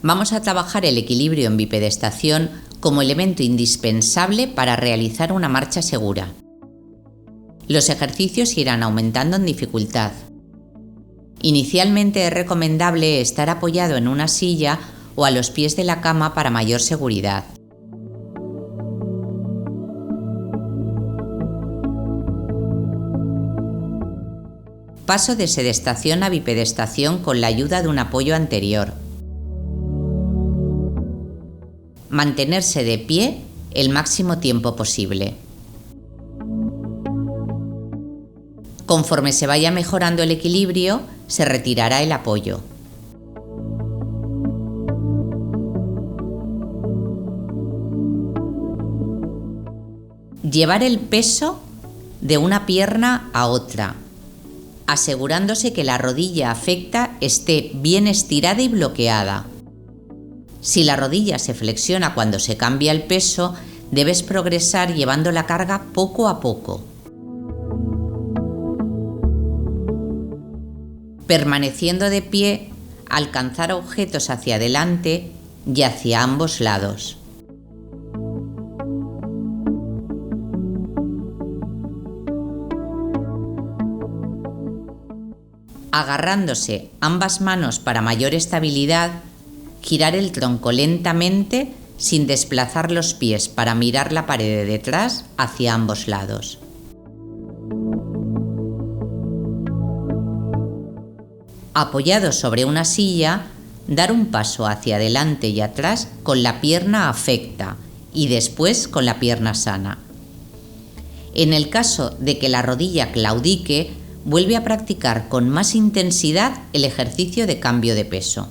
Vamos a trabajar el equilibrio en bipedestación como elemento indispensable para realizar una marcha segura. Los ejercicios irán aumentando en dificultad. Inicialmente es recomendable estar apoyado en una silla o a los pies de la cama para mayor seguridad. Paso de sedestación a bipedestación con la ayuda de un apoyo anterior. Mantenerse de pie el máximo tiempo posible. Conforme se vaya mejorando el equilibrio, se retirará el apoyo. Llevar el peso de una pierna a otra, asegurándose que la rodilla afecta esté bien estirada y bloqueada. Si la rodilla se flexiona cuando se cambia el peso, debes progresar llevando la carga poco a poco. Permaneciendo de pie, alcanzar objetos hacia adelante y hacia ambos lados. Agarrándose ambas manos para mayor estabilidad, girar el tronco lentamente sin desplazar los pies para mirar la pared de detrás hacia ambos lados. Apoyado sobre una silla, dar un paso hacia adelante y atrás con la pierna afecta y después con la pierna sana. En el caso de que la rodilla claudique, vuelve a practicar con más intensidad el ejercicio de cambio de peso.